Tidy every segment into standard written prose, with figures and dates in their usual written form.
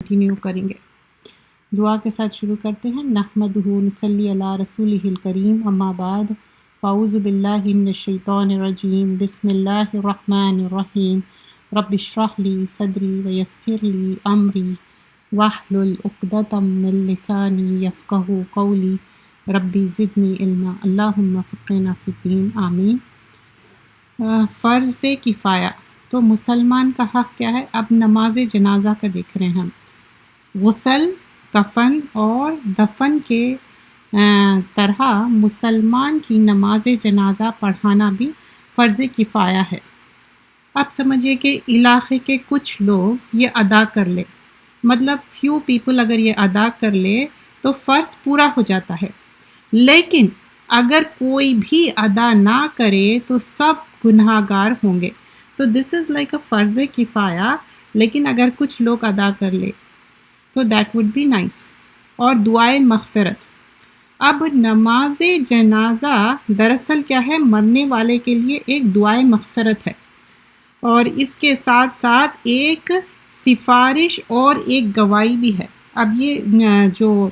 Continue کریں گے۔ دعا کے ساتھ شروع کرتے ہیں۔ نحمدہ نصلی علی رسولہ الکریم، اما بعد، اعوذ باللہ من الشیطان الرجیم، بسم اللہ الرحمن الرحیم، رب اشرح لی صدری ویسر لی امری واحلل عقدۃ من لسانی یفقہوا قولی، ربی زدنی علما، اللہم فقہنا فی الدین، آمین۔ فرض کفایہ، تو مسلمان کا حق کیا ہے؟ اب نماز جنازہ کا دیکھ رہے ہیں ہم۔ غسل، کفن اور دفن کے طرح مسلمان کی نماز جنازہ پڑھانا بھی فرض کفایہ ہے۔ اب سمجھیے کہ علاقے کے کچھ لوگ یہ ادا کر لے، مطلب فیو پیپل اگر یہ ادا کر لے تو فرض پورا ہو جاتا ہے، لیکن اگر کوئی بھی ادا نہ کرے تو سب گناہ گار ہوں گے۔ تو دس از لائک اے فرض کفایہ، لیکن اگر کچھ لوگ ادا کر لے تو دیٹ وڈ بی نائس۔ اور دعائے مغفرت، اب نماز جنازہ دراصل کیا ہے؟ مرنے والے کے لیے ایک دعائے مغفرت ہے، اور اس کے ساتھ ساتھ ایک سفارش اور ایک گواہی بھی ہے۔ اب یہ جو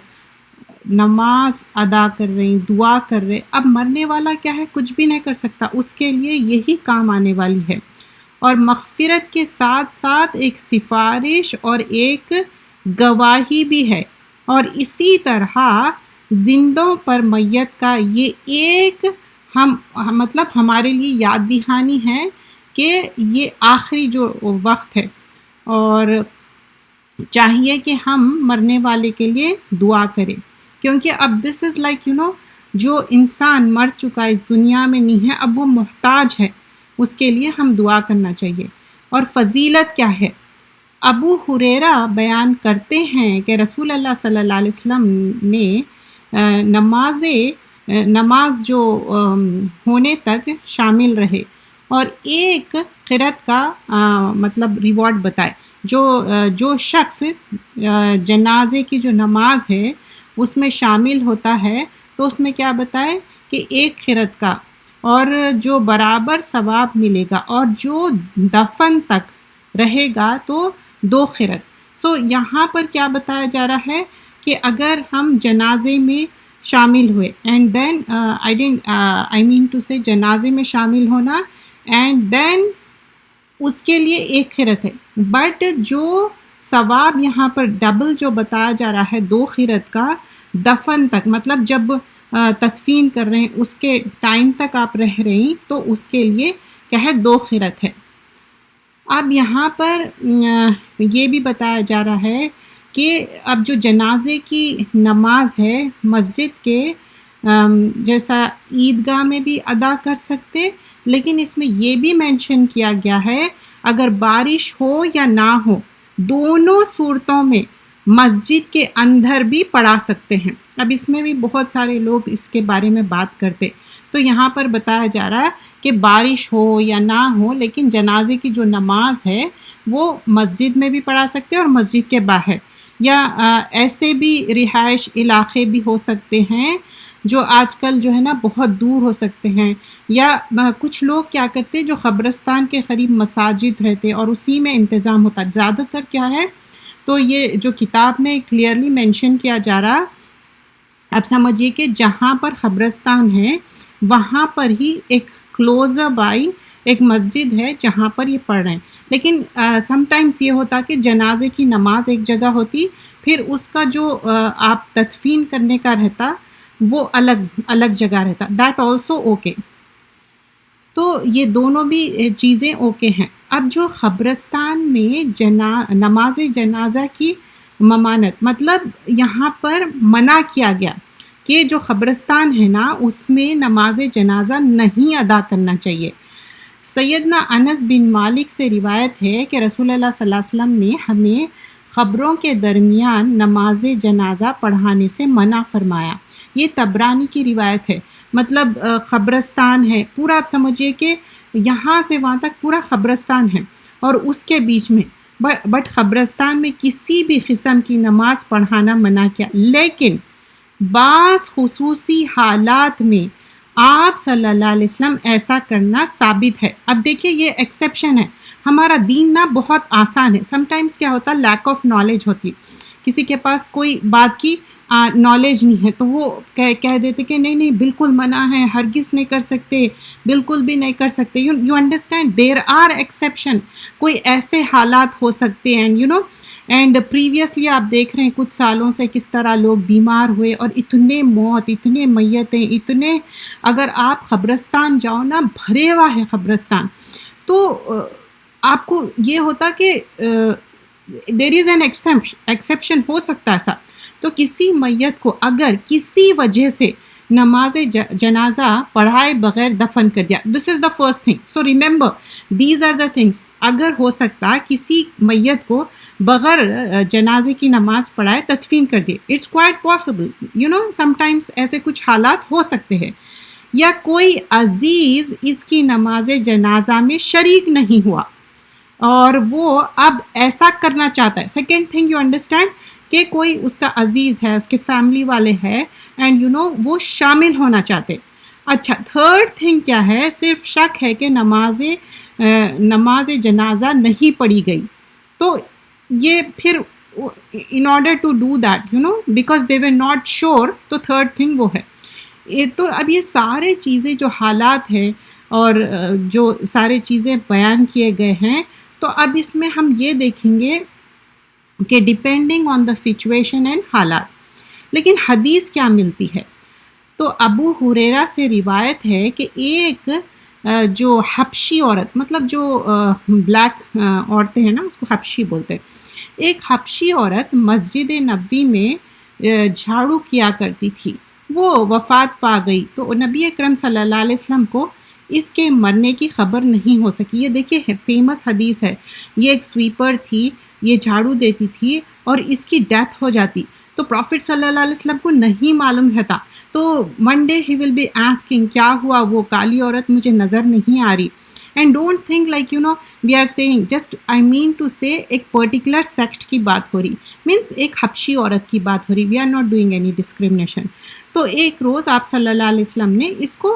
نماز ادا کر رہے ہیں، دعا کر رہے، اب مرنے والا کیا ہے؟ کچھ بھی نہیں کر سکتا، اس کے لیے یہی کام آنے والی ہے۔ اور مغفرت کے ساتھ ساتھ ایک سفارش اور ایک گواہی بھی ہے، اور اسی طرح زندوں پر میت کا یہ ایک مطلب ہمارے لیے یاد دہانی ہے کہ یہ آخری جو وقت ہے، اور چاہیے کہ ہم مرنے والے کے لیے دعا کریں، کیونکہ اب دس از لائک جو انسان مر چکا اس دنیا میں نہیں ہے، اب وہ محتاج ہے، اس کے لیے ہم دعا کرنا چاہیے۔ اور فضیلت کیا ہے؟ ابو ہریرہ بیان کرتے ہیں کہ رسول اللہ صلی اللہ علیہ وسلم نے نماز جو ہونے تک شامل رہے اور ایک قرأت کا مطلب ریوارڈ بتائے۔ جو شخص جنازے کی جو نماز ہے اس میں شامل ہوتا ہے تو اس میں کیا بتائے کہ ایک قرأت کا، اور جو برابر ثواب ملے گا، اور جو دفن تک رہے گا تو 2 قرأت۔ سو یہاں پر کیا بتایا جا رہا ہے کہ اگر ہم جنازے میں شامل ہوئے، and then I mean to سے جنازے میں شامل ہونا، اینڈ دین اس کے لیے 1 قرأت ہے، بٹ جو ثواب یہاں پر ڈبل جو بتایا جا رہا ہے 2 قرأت کا، دفن تک، مطلب جب تدفین کر رہے ہیں اس کے ٹائم تک آپ رہ رہے ہیں تو اس کے لیے کیا ہے؟ 2 قرأت ہے۔ اب یہاں پر یہ بھی بتایا جا رہا ہے کہ اب جو جنازے کی نماز ہے مسجد کے جیسا عیدگاہ میں بھی ادا کر سکتے، لیکن اس میں یہ بھی مینشن کیا گیا ہے اگر بارش ہو یا نہ ہو، دونوں صورتوں میں مسجد کے اندر بھی پڑھا سکتے ہیں۔ اب اس میں بھی بہت سارے لوگ اس کے بارے میں بات کرتے، تو یہاں پر بتایا جا رہا ہے کہ بارش ہو یا نہ ہو، لیکن جنازے کی جو نماز ہے وہ مسجد میں بھی پڑھا سکتے ہیں اور مسجد کے باہر، یا ایسے بھی رہائش علاقے بھی ہو سکتے ہیں جو آج کل جو ہے نا بہت دور ہو سکتے ہیں، یا کچھ لوگ کیا کرتے جو قبرستان کے قریب مساجد رہتے اور اسی میں انتظام ہوتا۔ زیادہ تر کیا ہے تو یہ جو کتاب میں کلیئرلی مینشن کیا جا رہا، اب سمجھیے کہ جہاں پر قبرستان ہے وہاں پر ہی ایک کلوز بائی ایک مسجد ہے جہاں پر یہ پڑھ رہے ہیں، لیکن سم ٹائمز یہ ہوتا کہ جنازے کی نماز ایک جگہ ہوتی، پھر اس کا جو آپ تدفین کرنے کا رہتا وہ الگ جگہ رہتا، دیٹ آلسو اوکے۔ تو یہ دونوں بھی چیزیں اوکے ہیں۔ اب جو قبرستان میں نماز جنازہ کی ممانت، مطلب یہاں پر منع کیا گیا کہ جو قبرستان ہے نا اس میں نماز جنازہ نہیں ادا کرنا چاہیے۔ سیدنا انس بن مالک سے روایت ہے کہ رسول اللہ صلی اللہ علیہ وسلم نے ہمیں قبروں کے درمیان نماز جنازہ پڑھانے سے منع فرمایا۔ یہ طبرانی کی روایت ہے، مطلب قبرستان ہے پورا، آپ سمجھیے کہ یہاں سے وہاں تک پورا قبرستان ہے، اور اس کے بیچ میں بٹ قبرستان میں کسی بھی قسم کی نماز پڑھانا منع کیا، لیکن بعض خصوصی حالات میں آپ صلی اللہ علیہ وسلم ایسا کرنا ثابت ہے۔ اب دیکھیے یہ ایکسیپشن ہے، ہمارا دین نا بہت آسان ہے. سم ٹائمز کیا ہوتا ہے لیک آف نالج ہوتی، کسی کے پاس کوئی بات کی نالج نہیں ہے تو وہ کہہ دیتے کہ نہیں نہیں بالکل منع ہے، ہرگز نہیں کر سکتے، بالکل بھی نہیں کر سکتے. You understand there are exception, کوئی ایسے حالات ہو سکتے ہیں اینڈ پریویسلی آپ دیکھ رہے ہیں کچھ سالوں سے کس طرح لوگ بیمار ہوئے اور اتنے موت، اتنے میتیں، اتنے، اگر آپ قبرستان جاؤ نا بھرے ہوا ہے قبرستان، تو آپ کو یہ ہوتا کہ دیر از این ایکسیپشن، ہو سکتا ہے ایسا. تو کسی میت کو اگر کسی وجہ سے نماز جنازہ پڑھائے بغیر دفن کر دیا، this is the first thing. So remember these are the things. اگر ہو سکتا کسی میت کو بغیر جنازے کی نماز پڑھائے تدفین کر دے، it's quite possible, sometimes ایسے کچھ حالات ہو سکتے ہیں. یا کوئی عزیز اس کی نماز جنازہ میں شریک نہیں ہوا اور وہ اب ایسا کرنا چاہتا ہے. سیکنڈ تھنگ یو انڈرسٹینڈ کہ کوئی اس کا عزیز ہے، اس کے فیملی والے ہیں اینڈ وہ شامل ہونا چاہتے. اچھا، تھرڈ تھنگ کیا ہے؟ صرف شک ہے کہ نماز جنازہ نہیں پڑھی گئی، تو یہ پھر in order to do that because they were not sure, تو تھرڈ تھنگ وہ ہے. تو اب یہ سارے چیزیں جو حالات ہیں اور جو سارے چیزیں بیان کیے گئے ہیں، تو اب اس میں ہم یہ دیکھیں گے کہ depending on the situation and حالات. لیکن حدیث کیا ملتی ہے؟ تو ابو ہریرہ سے روایت ہے کہ ایک جو حبشی عورت، مطلب جو بلیک عورتیں ہیں نا اس کو حبشی بولتے ہیں، ایک حبشی عورت مسجد نبوی میں جھاڑو کیا کرتی تھی، وہ وفات پا گئی. تو نبی اکرم صلی اللہ علیہ وسلم کو اس کے مرنے کی خبر نہیں ہو سکی. یہ دیکھیے فیمس حدیث ہے، یہ ایک سویپر تھی، یہ جھاڑو دیتی تھی اور اس کی ڈیتھ ہو جاتی. تو پروفٹ صلی اللہ علیہ وسلم کو نہیں معلوم رہتا. تو one day he will be asking کیا ہوا، وہ کالی عورت مجھے نظر نہیں آ رہی. And don't think like we are seeing just, I mean to say ایک پرٹیکولر سیکٹ کی بات ہو رہی، مینس ایک حبشی عورت کی بات ہو رہی. We are not doing any discrimination. تو ایک روز آپ صلی اللہ علیہ وسلم نے اس کو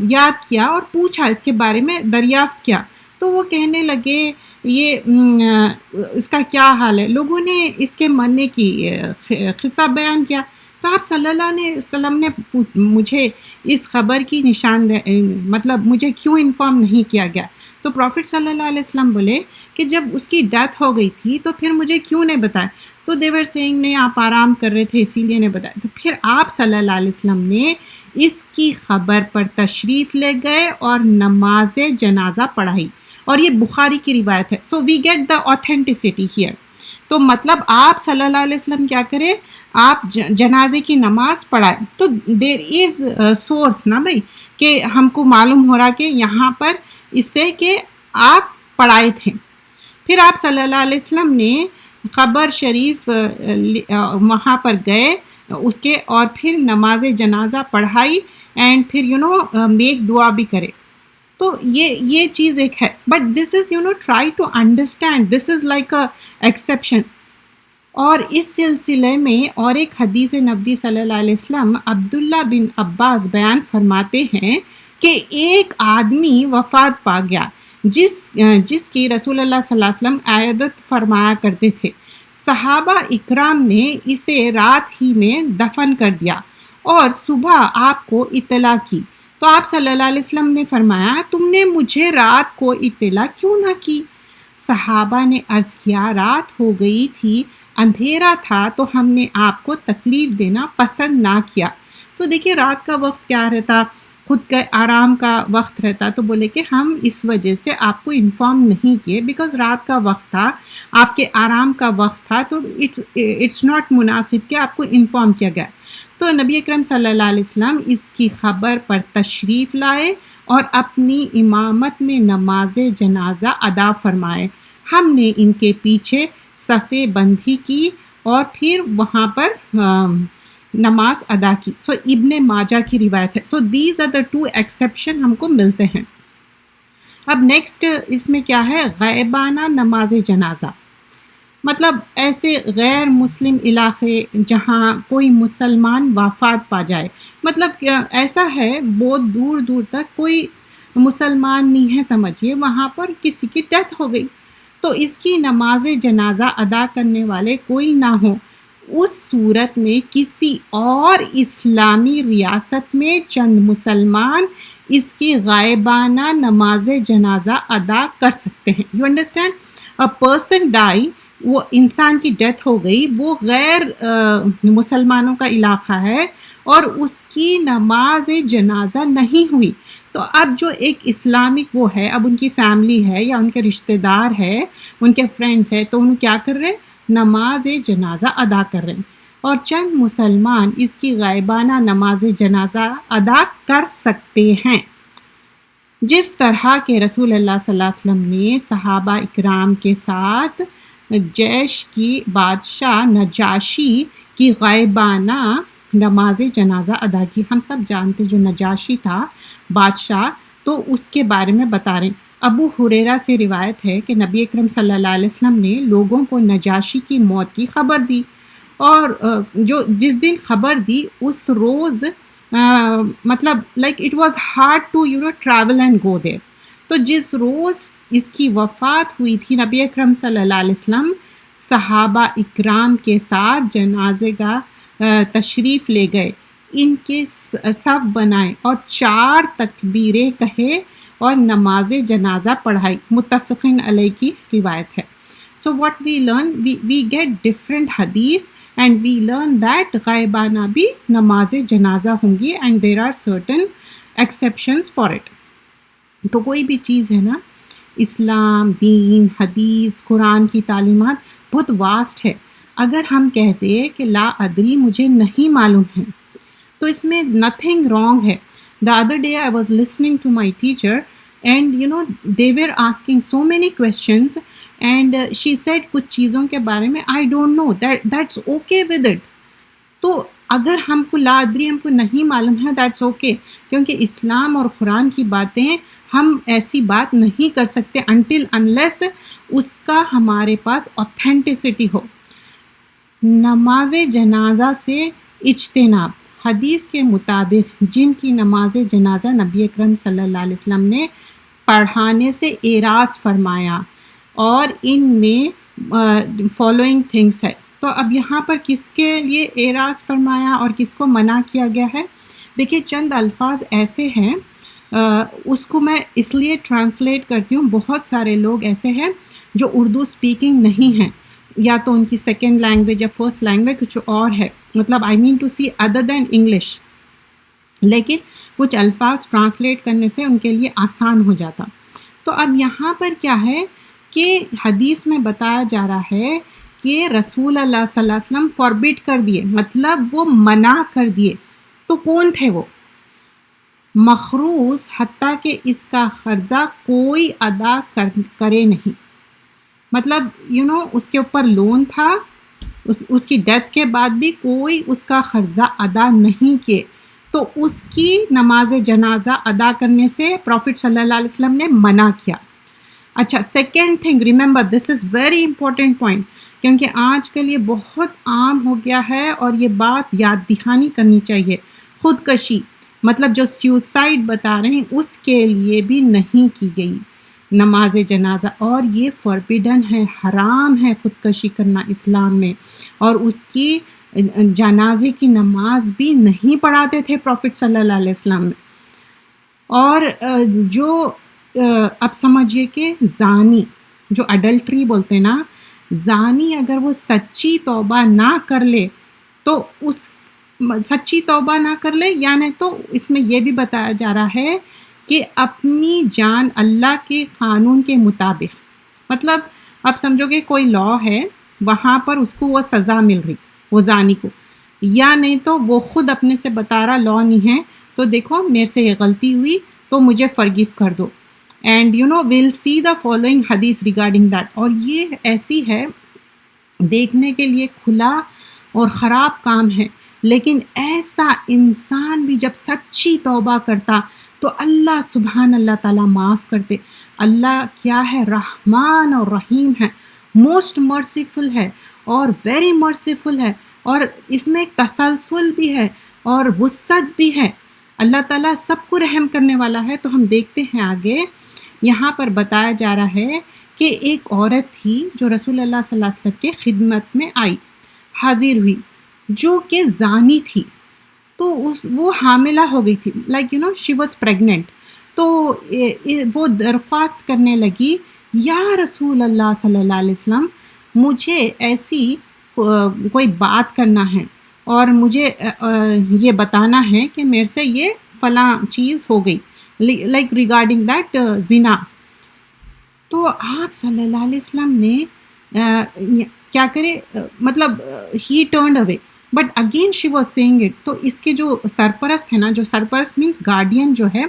یاد کیا اور پوچھا، اس کے بارے میں دریافت کیا. تو وہ کہنے لگے یہ اس کا کیا حال ہے. لوگوں نے اس کے مرنے کی قصہ بیان کیا. تو آپ صلی اللہ علیہ وسلم نے مجھے اس خبر کی مطلب مجھے کیوں انفارم نہیں کیا گیا. تو پروفٹ صلی اللہ علیہ وسلم بولے کہ جب اس کی ڈیتھ ہو گئی تھی تو پھر مجھے کیوں نہیں بتایا. تو دے ور سیئنگ نہیں، آپ آرام کر رہے تھے اسی لیے نہیں بتایا. تو پھر آپ صلی اللہ علیہ وسلم نے اس کی خبر پر تشریف لے گئے اور نماز جنازہ پڑھائی، اور یہ بخاری کی روایت ہے. So we get the authenticity here. تو مطلب آپ صلی اللہ علیہ وسلم کیا کرے، آپ جنازے کی نماز پڑھائے. تو دیر از سورس نا بھائی، کہ ہم کو معلوم ہو رہا کہ یہاں پر اس سے کہ آپ پڑھائے تھے. پھر آپ صلی اللہ علیہ وسلم نے قبر شریف وہاں پر گئے اس کے، اور پھر نماز جنازہ پڑھائی اینڈ پھر ایک دعا بھی کرے. تو یہ چیز ایک ہے. But this is try to understand, this is like a exception. اور اس سلسلے میں اور ایک حدیث نبوی صلی اللہ علیہ وسلم عبداللہ بن عباس بیان فرماتے ہیں کہ ایک آدمی وفات پا گیا جس کی رسول اللہ صلی اللہ علیہ وسلم عیادت فرمایا کرتے تھے. صحابہ اکرام نے اسے رات ہی میں دفن کر دیا اور صبح آپ کو اطلاع کی. تو آپ صلی اللہ علیہ وسلم نے فرمایا تم نے مجھے رات کو اطلاع کیوں نہ کی؟ صحابہ نے عرض کیا رات ہو گئی تھی، اندھیرا تھا تو ہم نے آپ کو تکلیف دینا پسند نہ کیا. تو دیکھیے رات کا وقت کیا رہتا، خود کا آرام کا وقت رہتا. تو بولے کہ ہم اس وجہ سے آپ کو انفارم نہیں کیے بیکاز رات کا وقت تھا، آپ کے آرام کا وقت تھا، تو اٹس ناٹ مناسب کہ آپ کو انفارم کیا گیا. تو نبی اکرم صلی اللہ علیہ وسلم اس کی خبر پر تشریف لائے اور اپنی امامت میں نماز جنازہ ادا فرمائے. ہم نے ان کے پیچھے صفے بندی کی اور پھر وہاں پر نماز ادا کی. سو ابن ماجہ کی روایت ہے. So these are the two exception ہم کو ملتے ہیں. اب نیکسٹ اس میں کیا ہے، غائبانہ نماز جنازہ. مطلب ایسے غیر مسلم علاقے جہاں کوئی مسلمان وفات پا جائے، مطلب ایسا ہے بہت دور دور تک کوئی مسلمان نہیں ہے سمجھیے، وہاں پر کسی کی ڈیتھ ہو گئی، تو اس کی نماز جنازہ ادا کرنے والے کوئی نہ ہو، اس صورت میں کسی اور اسلامی ریاست میں چند مسلمان اس کی غائبانہ نماز جنازہ ادا کر سکتے ہیں. You understand? اے پرسن ڈائی، وہ انسان کی ڈیتھ ہو گئی، وہ غیر مسلمانوں کا علاقہ ہے اور اس کی نماز جنازہ نہیں ہوئی، تو اب جو ایک اسلامک وہ ہے، اب ان کی فیملی ہے یا ان کے رشتہ دار ہے، ان کے فرینڈز ہے، تو ان کیا کر رہے ہیں؟ نماز جنازہ ادا کر رہے ہیں، اور چند مسلمان اس کی غائبانہ نماز جنازہ ادا کر سکتے ہیں، جس طرح کہ رسول اللہ صلی اللہ علیہ وسلم نے صحابہ اکرام کے ساتھ جیش کی بادشاہ نجاشی کی غائبانہ نماز جنازہ ادا کی. ہم سب جانتے جو نجاشی تھا بادشاہ، تو اس کے بارے میں بتا رہے ہیں. ابو ہریرہ سے روایت ہے کہ نبی اکرم صلی اللہ علیہ وسلم نے لوگوں کو نجاشی کی موت کی خبر دی، اور جو جس دن خبر دی اس روز مطلب like it was hard to travel and go there. تو جس روز اس کی وفات ہوئی تھی، نبی اکرم صلی اللہ علیہ وسلم صحابہ اکرام کے ساتھ جنازے کا تشریف لے گئے، ان کے صف بنائے اور 4 تکبیریں کہے اور نماز جنازہ پڑھائی. متفقین علیہ کی روایت ہے. So what we learn, we get different hadith and we learn that غائبانہ بھی نماز جنازہ ہوں گی and there are certain exceptions for it. تو کوئی بھی چیز ہے نا، اسلام، دین، حدیث، قرآن کی تعلیمات بہت واسٹ ہے. اگر ہم کہتے ہیں کہ لا ادری، مجھے نہیں معلوم ہے، تو اس میں nothing wrong ہے. The other day I was listening to my teacher and they were asking so many questions and she said کچھ چیزوں کے بارے میں I don't know, that's okay with it. تو اگر ہم کو لا ادری، ہم کو نہیں معلوم ہے، that's okay، کیونکہ اسلام اور قرآن کی باتیں ہم ایسی بات نہیں کر سکتے until unless اس کا ہمارے پاس authenticity ہو. نماز جنازہ سے اجتناب. حدیث کے مطابق جن کی نماز جنازہ نبی اکرم صلی اللہ علیہ وسلم نے پڑھانے سے اعراض فرمایا، اور ان میں فالوئنگ تھنگس ہے. تو اب یہاں پر کس کے لیے اعراض فرمایا اور کس کو منع کیا گیا ہے؟ دیکھیے چند الفاظ ایسے ہیں، اس کو میں اس لیے ٹرانسلیٹ کرتی ہوں. بہت سارے لوگ ایسے ہیں جو اردو اسپیکنگ نہیں ہیں، یا تو ان کی سیکنڈ لینگویج یا فرسٹ لینگویج کچھ اور ہے، مطلب I mean to see other than English, لیکن کچھ الفاظ ٹرانسلیٹ کرنے سے ان کے لیے آسان ہو جاتا. تو اب یہاں پر کیا ہے کہ حدیث میں بتایا جا رہا ہے کہ رسول اللہ صلی اللہ علیہ وسلم فوربٹ کر دیے، مطلب وہ منع کر دیے. تو کون تھے وہ؟ مخروص، حتیٰ کہ اس کا قرضہ کوئی ادا کرے نہیں. مطلب اس کے اوپر لون تھا، اس کی ڈیتھ کے بعد بھی کوئی اس کا قرضہ ادا نہیں کیے، تو اس کی نماز جنازہ ادا کرنے سے پروفٹ صلی اللہ علیہ وسلم نے منع کیا. اچھا، second thing, remember this is very important point, کیونکہ آج کل یہ بہت عام ہو گیا ہے اور یہ بات یاد دہانی کرنی چاہیے. خودکشی، مطلب جو سیوسائڈ بتا رہے ہیں، اس کے لیے بھی نہیں کی گئی نماز جنازہ، اور یہ فوربیڈن ہے، حرام ہے خودکشی کرنا اسلام میں. اور اس کی جنازے کی نماز بھی نہیں پڑھاتے تھے پروفٹ صلی اللہ علیہ وسلم میں. اور جو اب سمجھیے کہ زانی، جو اڈلٹری بولتے ہیں نا، زانی اگر وہ سچی توبہ نہ کر لے، تو اس سچی توبہ نہ کر لے، یعنی تو اس میں یہ بھی بتایا جا رہا ہے کہ اپنی جان اللہ کے قانون کے مطابق، مطلب اب سمجھو کہ کوئی لا ہے، وہاں پر اس کو وہ سزا مل رہی وہ زانی کو، یا نہیں تو وہ خود اپنے سے بتا رہا لا نہیں ہے، تو دیکھو میرے سے یہ غلطی ہوئی تو مجھے فرگیو کر دو. And we'll see the following hadith regarding that. اور یہ ایسی ہے، دیکھنے کے لیے کھلا اور خراب کام ہے، لیکن ایسا انسان بھی جب سچی توبہ کرتا تو اللہ سبحان اللہ تعالیٰ معاف کرتے. اللہ کیا ہے؟ رحمان اور رحیم ہے، موسٹ مرسیفل ہے اور ویری مرسیفل ہے، اور اس میں تسلسل بھی ہے اور وسعت بھی ہے. اللہ تعالیٰ سب کو رحم کرنے والا ہے۔ تو ہم دیکھتے ہیں آگے یہاں پر بتایا جا رہا ہے کہ ایک عورت تھی جو رسول اللہ صلی اللہ علیہ وسلم کے خدمت میں آئی، حاضر ہوئی، جو کہ زانی تھی، تو وہ حاملہ ہو گئی تھی، لائک شی واز پریگننٹ۔ تو وہ درخواست کرنے لگی، یا رسول اللہ صلی اللہ علیہ وسلم، مجھے ایسی کوئی بات کرنا ہے اور مجھے یہ بتانا ہے کہ میرے سے یہ فلاں چیز ہو گئی، لائک ریگارڈنگ دیٹ زنا۔ تو آپ صلی اللہ علیہ وسلم نے کیا کرے، مطلب he turned away, but again she was seeing it. تو اس کے جو سرپرست ہے نا، جو سرپرست مینس گارڈین جو ہے،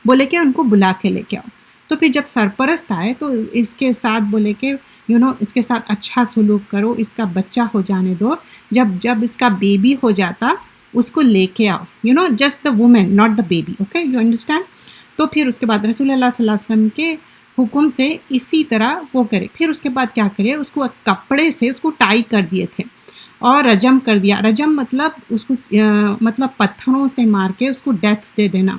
بولے کہ ان کو بلا کے لے کے آؤ۔ تو پھر جب سرپرست آئے تو اس کے ساتھ بولے کہ اس کے ساتھ اچھا سلوک کرو، اس کا بچہ ہو جانے دو، جب اس کا بیبی ہو جاتا اس کو لے کے آؤ، just the woman not the baby, okay, you understand. تو پھر اس کے بعد رسول اللہ صلی اللہ علیہ وسلم کے حکم سے اسی طرح وہ کرے۔ پھر اس کے بعد کیا کرے، اس کو کپڑے سے اس کو ٹائی کر دیے تھے اور رجم کر دیا۔ رجم مطلب اس کو مطلب پتھروں سے مار کے اس کو ڈیتھ دے دینا،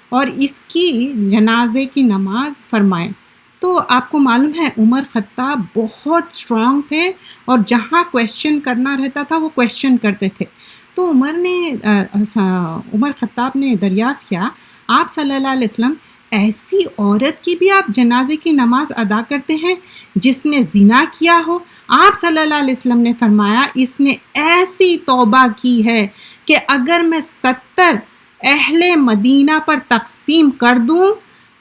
اور اس کی جنازے کی نماز فرمائے۔ تو آپ کو معلوم ہے عمر خطاب بہت اسٹرانگ تھے، اور جہاں کویشچن کرنا رہتا تھا وہ کویشچن کرتے تھے۔ تو عمر خطاب نے دریافت کیا، آپ صلی اللہ علیہ وسلم ایسی عورت کی بھی آپ جنازے کی نماز ادا کرتے ہیں جس نے زنا کیا ہو؟ آپ صلی اللہ علیہ وسلم نے فرمایا، اس نے ایسی توبہ کی ہے کہ اگر میں 70 اہل مدینہ پر تقسیم کر دوں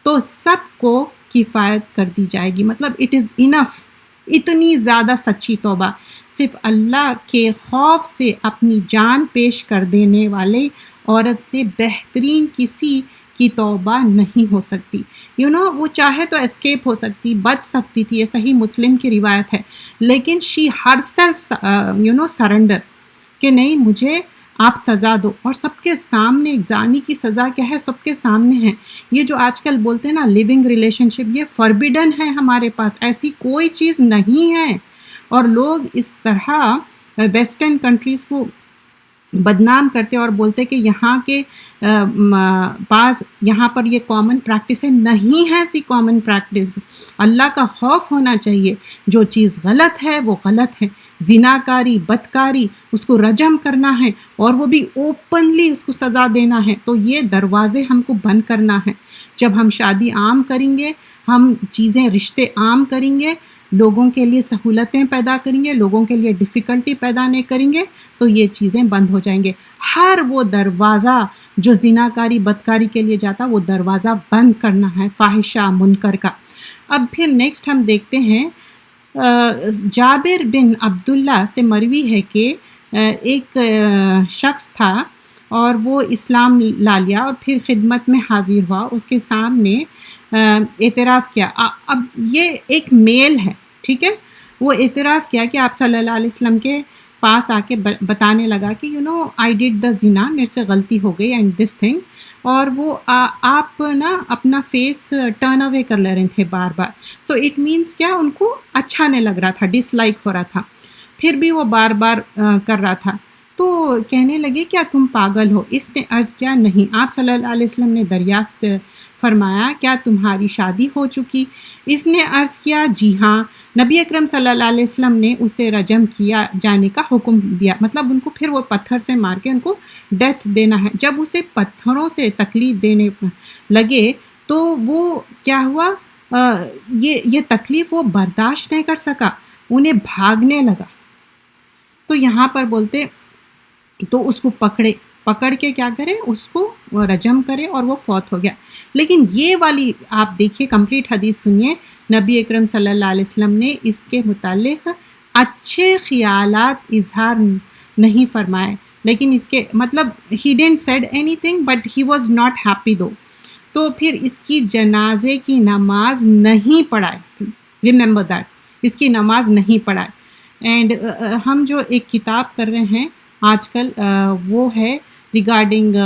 تو سب کو کفایت کر دی جائے گی۔ مطلب اٹ از انف، اتنی زیادہ سچی توبہ۔ صرف اللہ کے خوف سے اپنی جان پیش کر دینے والے عورت سے بہترین کسی کی توبہ نہیں ہو سکتی۔ وہ چاہے تو اسکیپ ہو سکتی، بچ سکتی تھی، یہ صحیح مسلم کی روایت ہے، لیکن شی ہر سیلف سرنڈر کہ نہیں، مجھے آپ سزا دو۔ اور سب کے سامنے زانی کی سزا کیا ہے، سب کے سامنے ہے۔ یہ جو آج کل بولتے ہیں نا لیونگ ریلیشن شپ، یہ فوربیڈن ہے ہمارے پاس، ایسی کوئی چیز نہیں ہے۔ اور لوگ اس طرح ویسٹرن کنٹریز کو بدنام کرتے اور بولتے کہ یہاں کے پاس یہاں پر یہ کامن پریکٹس ہے۔ نہیں ہے ایسی کامن پریکٹس۔ اللہ کا خوف ہونا چاہیے، جو چیز غلط ہے وہ غلط ہے۔ زناکاری، بدکاری، اس کو رجم کرنا ہے، اور وہ بھی اوپنلی اس کو سزا دینا ہے۔ تو یہ دروازے ہم کو بند کرنا ہے۔ جب ہم شادی عام کریں گے، ہم چیزیں رشتے عام کریں گے، لوگوں کے لیے سہولتیں پیدا کریں گے، لوگوں کے لیے ڈیفیکلٹی پیدا نہیں کریں گے، تو یہ چیزیں بند ہو جائیں گے۔ ہر وہ دروازہ جو زناکاری بدکاری کے لیے جاتا، وہ دروازہ بند کرنا ہے، فاحشہ منکر کا۔ اب پھر نیکسٹ ہم دیکھتے ہیں، جابر بن عبداللہ سے مروی ہے کہ ایک شخص تھا اور وہ اسلام لا لیا اور پھر خدمت میں حاضر ہوا، اس کے سامنے اعتراف کیا۔ اب یہ ایک میل ہے، ٹھیک ہے، وہ اعتراف کیا کہ آپ صلی اللہ علیہ وسلم کے پاس آ کے بتانے لگا کہ آئی ڈیڈ دا زنا، میرے سے غلطی ہو گئی اینڈ دس تھنگ، اور وہ آپ نا اپنا فیس ٹرن اوے کر لے رہے تھے بار بار۔ سو اٹ مینس کیا، ان کو اچھا نہیں لگ رہا تھا، ڈس لائک ہو رہا تھا، پھر بھی وہ بار بار کر رہا تھا۔ تو کہنے لگے کیا تم پاگل ہو؟ اس نے عرض کیا نہیں۔ آپ صلی اللہ علیہ وسلم نے دریافت فرمایا، کیا تمہاری شادی ہو چکی؟ اس نے عرض کیا جی ہاں۔ نبی اکرم صلی اللہ علیہ وسلم نے اسے رجم کیا جانے کا حکم دیا، مطلب ان کو پھر وہ پتھر سے مار کے ان کو ڈیتھ دینا ہے۔ جب اسے پتھروں سے تکلیف دینے لگے تو وہ کیا ہوا، یہ تکلیف وہ برداشت نہیں کر سکا، انہیں بھاگنے لگا۔ تو یہاں پر بولتے تو اس کو پکڑ کے کیا کرے، اس کو رجم کرے، اور وہ فوت ہو گیا۔ لیکن یہ والی آپ دیکھیے کمپلیٹ حدیث سنیے، نبی اکرم صلی اللہ علیہ وسلم نے اس کے متعلق اچھے خیالات اظہار نہیں فرمائے، لیکن اس کے مطلب he didn't said anything but he was not happy though۔ تو پھر اس کی جنازے کی نماز نہیں پڑھائے، ریممبر دیٹ، اس کی نماز نہیں پڑھائے۔ اینڈ ہم جو ایک کتاب کر رہے ہیں آج کل، وہ ہے ریگارڈنگ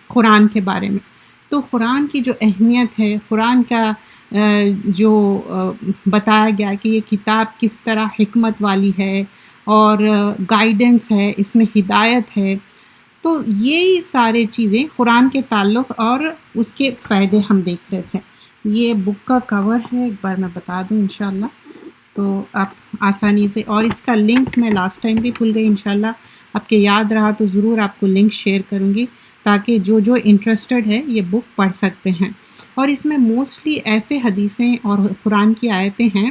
قرآن کے بارے میں۔ تو قرآن کی جو اہمیت ہے، قرآن کا جو بتایا گیا کہ یہ کتاب کس طرح حکمت والی ہے اور گائیڈنس ہے، اس میں ہدایت ہے، تو یہی سارے چیزیں قرآن کے تعلق اور اس کے فائدے ہم دیکھ رہے تھے. یہ بک کا کور ہے، ایک بار میں بتا دوں انشاءاللہ تو آپ آسانی سے، اور اس کا لنک میں لاسٹ ٹائم بھی بھول گئی، انشاءاللہ آپ کے یاد رہا تو ضرور آپ کو لنک شیئر کروں گی تاکہ جو انٹرسٹڈ ہے یہ بک پڑھ سکتے ہیں. اور اس میں موسٹلی ایسے حدیثیں اور قرآن کی آیتیں ہیں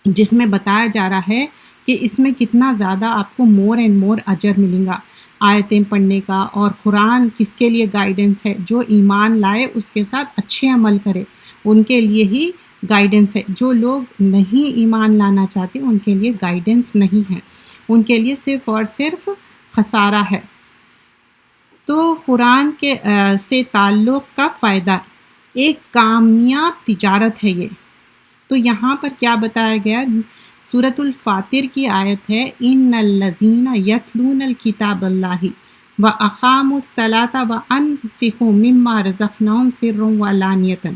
جس میں بتایا جا رہا ہے کہ اس میں کتنا زیادہ آپ کو مور اینڈ مور اجر ملیں گا آیتیں پڑھنے کا. اور قرآن کس کے لیے گائیڈنس ہے؟ جو ایمان لائے اس کے ساتھ اچھے عمل کرے ان کے لیے ہی گائیڈنس ہے. جو لوگ نہیں ایمان لانا چاہتے ان کے لیے گائیڈنس نہیں ہے، ان کے لیے صرف اور صرف خسارہ ہے. تو قرآن کے سے تعلق کا فائدہ ایک کامیاب تجارت ہے یہ. تو یہاں پر کیا بتایا گیا؟ سورۃ الفاتر کی آیت ہے، ان الذین یتلون الکتاب اللہ واقاموا الصلاۃ وانفقوا مما رزقناہم سرا وعلانیۃ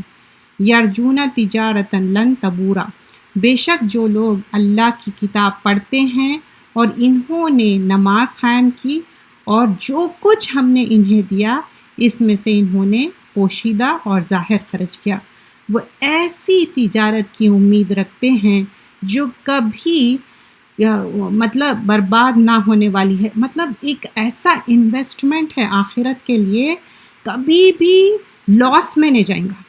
یرجون تجارۃ لن تبورا. بے شک جو لوگ اللہ کی کتاب پڑھتے ہیں اور انہوں نے نماز قائم کی اور جو کچھ ہم نے انہیں دیا اس میں سے انہوں نے پوشیدہ اور ظاہر خرچ کیا، وہ ایسی تجارت کی امید رکھتے ہیں جو کبھی مطلب برباد نہ ہونے والی ہے. مطلب ایک ایسا انویسٹمنٹ ہے آخرت کے لیے، کبھی بھی لاس میں نہیں جائیں گا.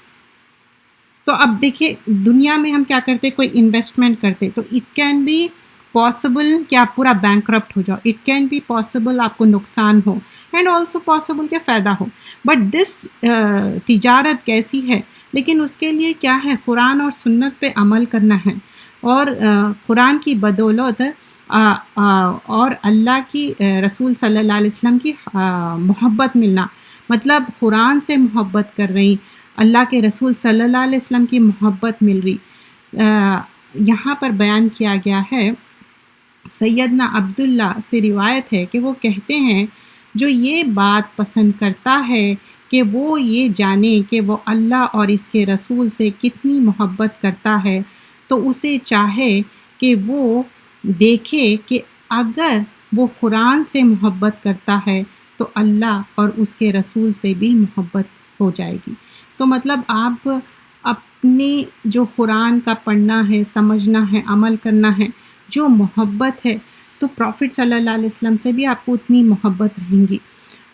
تو اب دیکھیے دنیا میں ہم کیا کرتے، کوئی انویسٹمنٹ کرتے تو اٹ کین بی پاسبل کہ آپ پورا بینکرپٹ ہو جاؤ، اٹ کین بی پاسبل آپ کو نقصان ہو، اینڈ آلسو پاسبل کہ فائدہ ہو. بٹ دس تجارت کیسی ہے؟ لیکن اس کے لیے کیا ہے؟ قرآن اور سنت پہ عمل کرنا ہے، اور قرآن کی بدولت اور اللہ کی رسول صلی اللہ علیہ وسلم کی محبت ملنا. مطلب قرآن سے محبت کر رہی، اللہ کے رسول صلی اللہ علیہ وسلم کی محبت مل رہی. یہاں پر بیان کیا گیا ہے، سیدنا عبداللہ سے روایت ہے کہ وہ کہتے ہیں جو یہ بات پسند کرتا ہے کہ وہ یہ جانے کہ وہ اللہ اور اس کے رسول سے کتنی محبت کرتا ہے تو اسے چاہے کہ وہ دیکھے کہ اگر وہ قرآن سے محبت کرتا ہے تو اللہ اور اس کے رسول سے بھی محبت ہو جائے گی. تو مطلب آپ اپنے جو قرآن کا پڑھنا ہے، سمجھنا ہے، عمل کرنا ہے، جو محبت ہے تو پروفٹ صلی اللہ علیہ وسلم سے بھی آپ کو اتنی محبت رہیں گی.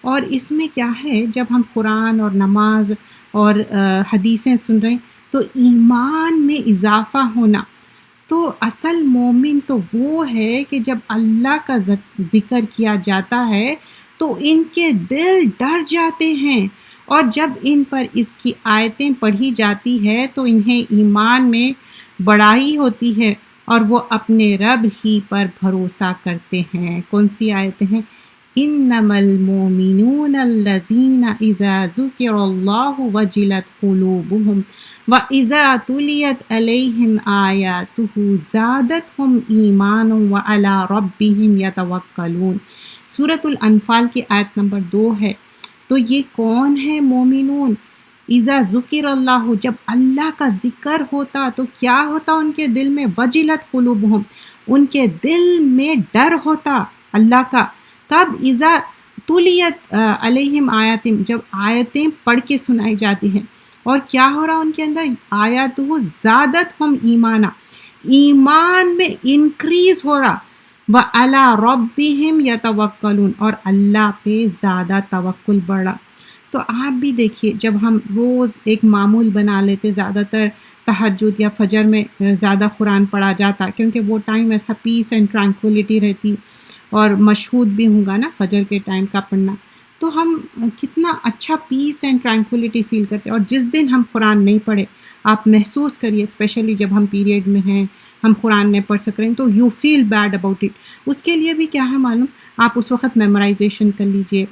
اور اس میں کیا ہے، جب ہم قرآن اور نماز اور حدیثیں سن رہے ہیں تو ایمان میں اضافہ ہونا. تو اصل مومن تو وہ ہے کہ جب اللہ کا ذکر کیا جاتا ہے تو ان کے دل ڈر جاتے ہیں، اور جب ان پر اس کی آیتیں پڑھی جاتی ہے تو انہیں ایمان میں بڑائی ہوتی ہے اور وہ اپنے رب ہی پر بھروسہ کرتے ہیں. کون سی آیتیں ہیں؟ انما المؤمنون الذین اذا ذکر اللہ وجلت قلوبہم وَإِذَا تُلِيَتْ عَلَيْهِمْ آيَاتُهُ زَادَتْهُمْ ایمانا وَعَلَى رَبِّهِمْ يَتَوَکَّلُونَ. سورۃ الانفال کی آیت نمبر 2 ہے. تو یہ کون ہے مومنون؟ اذا ذکر اللہ، جب اللہ کا ذکر ہوتا تو کیا ہوتا ان کے دل میں؟ وجلت قلوبہم، ان کے دل میں ڈر ہوتا اللہ کا. کب؟ اذا تلیت علیہم آیات، جب آیتیں پڑھ کے سنائی جاتی ہیں. اور کیا ہو رہا ان کے اندر؟ آیات زادتہم ایمانا، ایمان میں انکریز ہو رہا. وَعَلَىٰ رَبِّهِمْ يَتَوَکَّلُونَ، اور اللہ پہ زیادہ توکل بڑھا. تو آپ بھی دیکھیے جب ہم روز ایک معمول بنا لیتے، زیادہ تر تہجد یا فجر میں زیادہ قرآن پڑھا جاتا کیونکہ وہ ٹائم ایسا پیس اینڈ ٹرانکولیٹی رہتی، اور مشہود بھی ہوں گا نا فجر کے ٹائم کا پڑھنا، تو ہم کتنا اچھا پیس اینڈ ٹرانکولیٹی فیل کرتے. اور جس دن ہم قرآن نہیں پڑھے آپ محسوس کریے، اسپیشلی جب ہم پیریڈ میں ہیں، ہم قرآن نہیں پڑھ سک رہے ہیں تو you feel bad about it. اس کے لیے بھی کیا ہے معلوم، آپ اس وقت میمورائزیشن کر لیجئے،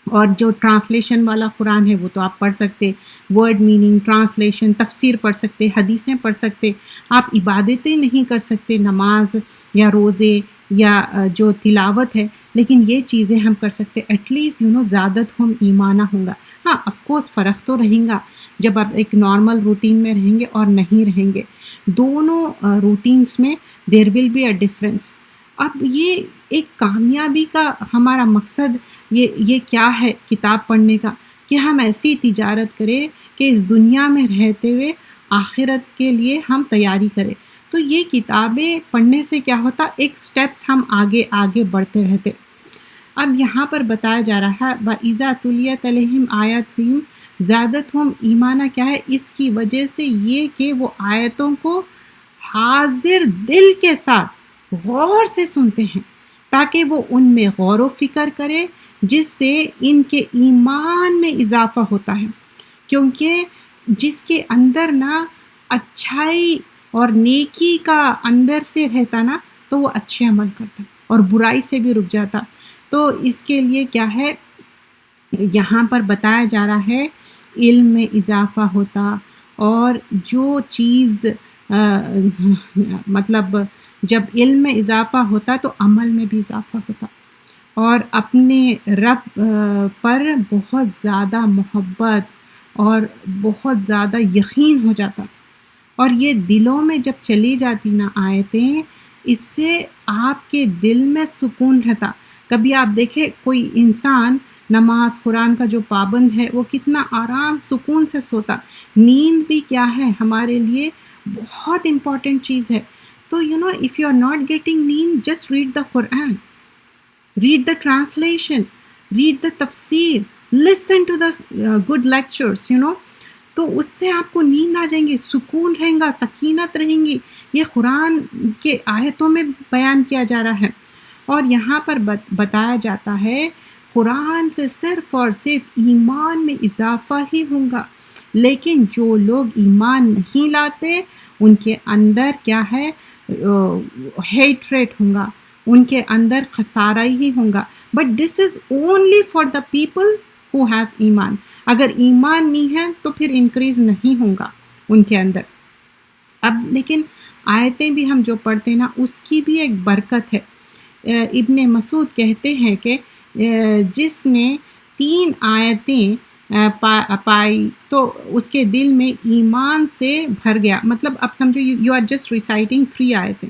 اور جو ٹرانسلیشن والا قرآن ہے وہ تو آپ پڑھ سکتے، ورڈ میننگ، ٹرانسلیشن، تفسیر پڑھ سکتے، حدیثیں پڑھ سکتے. آپ عبادتیں نہیں کر سکتے، نماز یا روزے یا جو تلاوت ہے، لیکن یہ چیزیں ہم کر سکتے. ایٹ لیسٹ زیادت ہم ایمانہ ہوں گا. ہاں آف کورس فرق تو رہیں گا جب آپ ایک نارمل روٹین میں رہیں گے اور نہیں رہیں گے. دونوں روٹینز میں دیر ول بی اے ڈفرینس. اب یہ ایک کامیابی کا ہمارا مقصد یہ کیا ہے کتاب پڑھنے کا، کہ ہم ایسی تجارت کریں کہ اس دنیا میں رہتے ہوئے آخرت کے لیے ہم تیاری کریں۔ تو یہ کتابیں پڑھنے سے کیا ہوتا، ایک سٹیپس ہم آگے بڑھتے رہتے۔ اب یہاں پر بتایا جا رہا ہے وَإِذَا تُلِيَتْ عَلَيْهِمْ آيَاتُهُ زَادَتْهُمْ ایمانا، کیا ہے اس کی وجہ سے یہ کہ وہ آیتوں کو حاضر دل کے ساتھ غور سے سنتے ہیں، تاکہ وہ ان میں غور و فکر کرے، جس سے ان کے ایمان میں اضافہ ہوتا ہے۔ کیونکہ جس کے اندر نا اچھائی اور نیکی کا اندر سے رہتا نا، تو وہ اچھے عمل کرتا اور برائی سے بھی رک جاتا۔ تو اس کے لیے کیا ہے، یہاں پر بتایا جا رہا ہے علم میں اضافہ ہوتا، اور جو چیز مطلب جب علم میں اضافہ ہوتا تو عمل میں بھی اضافہ ہوتا، اور اپنے رب پر بہت زیادہ محبت اور بہت زیادہ یقین ہو جاتا، اور یہ دلوں میں جب چلی جاتی نا آیتیں، اس سے آپ کے دل میں سکون رہتا۔ کبھی آپ دیکھیں کوئی انسان نماز قرآن کا جو پابند ہے، وہ کتنا آرام سکون سے سوتا۔ نیند بھی کیا ہے ہمارے لیے بہت امپورٹنٹ چیز ہے۔ تو if you are not getting نیند، just read the Quran, read the translation, read the tafsir, listen to the good lectures, تو اس سے آپ کو نیند آ جائیں گی، سکون رہیں گا، سکینت رہیں گی۔ یہ قرآن کے آیتوں میں بیان کیا جا رہا ہے، اور یہاں پر بتایا جاتا ہے قرآن سے صرف اور صرف ایمان میں اضافہ ہی ہوگا، لیکن جو لوگ ایمان نہیں لاتے ان کے اندر کیا ہے، ہیٹریٹ ہوگا، ان کے اندر خسارہ ہی ہوگا۔ But this is only for the people who has ایمان۔ اگر ایمان نہیں ہے تو پھر انکریز نہیں ہوگا ان کے اندر۔ اب لیکن آیتیں بھی ہم جو پڑھتے ہیں نا، اس کی بھی ایک برکت ہے۔ ابن مسعود کہتے ہیں کہ جس نے 3 آیتیں پائی تو اس کے دل میں ایمان سے بھر گیا۔ مطلب اب سمجھو یو آر جسٹ ریسائٹنگ 3 آیتیں،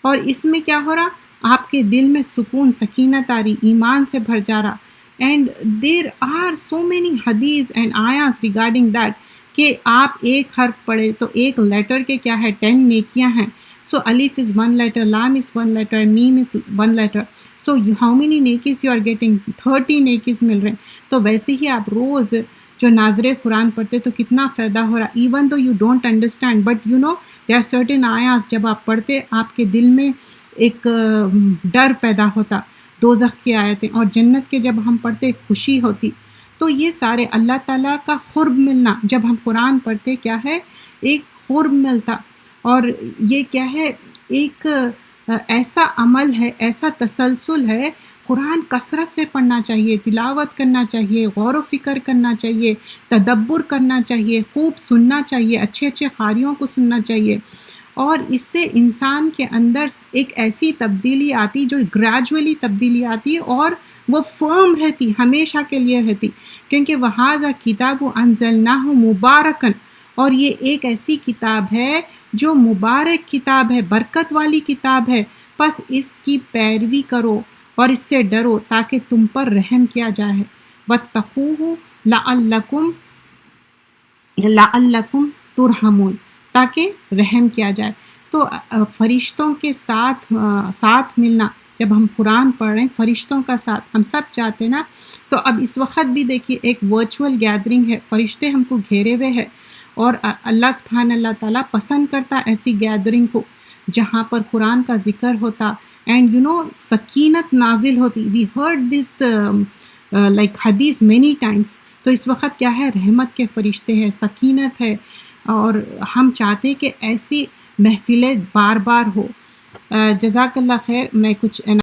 اور اس میں کیا ہو رہا، آپ کے دل میں سکون، سکینت آ رہی، ایمان سے بھر جا رہا۔ And there are so many حدیث اینڈ آیاز ریگارڈنگ دیٹ، کہ آپ ایک حرف پڑھے تو ایک لیٹر کے کیا ہے 10 نیکیاں ہیں۔ So alif is 1 letter, lam is 1 letter, mim is 1 letter. So how many nekis you are getting? 30 nekis مل رہے ہیں۔ تو ویسے ہی آپ روز جو ناظر قرآن پڑھتے تو کتنا فائدہ ہو رہا، even though you don't understand, but there are certain ayahs جب آپ پڑھتے آپ کے دل میں ایک ڈر پیدا ہوتا، دوزخ کی آیتیں، اور جنت کے جب ہم پڑھتے خوشی ہوتی۔ تو یہ سارے اللہ تعالیٰ کا قرب ملنا، جب ہم قرآن پڑھتے کیا ہے، ایک قرب ملتا، اور یہ کیا ہے، ایک ایسا عمل ہے، ایسا تسلسل ہے۔ قرآن کثرت سے پڑھنا چاہیے، تلاوت کرنا چاہیے، غور و فکر کرنا چاہیے، تدبر کرنا چاہیے، خوب سننا چاہیے، اچھے اچھے قاریوں کو سننا چاہیے، اور اس سے انسان کے اندر ایک ایسی تبدیلی آتی جو گریجولی تبدیلی آتی، اور وہ فرم رہتی، ہمیشہ کے لیے رہتی، کیونکہ وَهَذَا کتاب أَنزَلْنَاهُ مُبَارَكًا، اور یہ ایک ایسی کتاب ہے جو مبارک کتاب ہے، برکت والی کتاب ہے، پس اس کی پیروی کرو اور اس سے ڈرو تاکہ تم پر رحم کیا جائے۔ وَاتَّقُوهُ لَعَلَّكُمْ تُرْحَمُونَ، تاکہ رحم کیا جائے۔ تو فرشتوں کے ساتھ ملنا، جب ہم قرآن پڑھ رہے ہیں فرشتوں کا ساتھ ہم سب چاہتے نا، تو اب اس وقت بھی دیکھیے ایک ورچوئل گیدرنگ ہے، فرشتے ہم کو گھیرے ہوئے ہیں، اور اللہ سبحانہ اللہ تعالیٰ پسند کرتا ایسی گیدرنگ کو جہاں پر قرآن کا ذکر ہوتا، اینڈ سکینت نازل ہوتی۔ وی ہرڈ دس لائک حدیث مینی ٹائمس۔ تو اس وقت کیا ہے، رحمت کے فرشتے ہیں، سکینت ہے، اور ہم چاہتے کہ ایسی محفلیں بار بار ہو۔ جزاک اللہ خیر۔ میں کچھ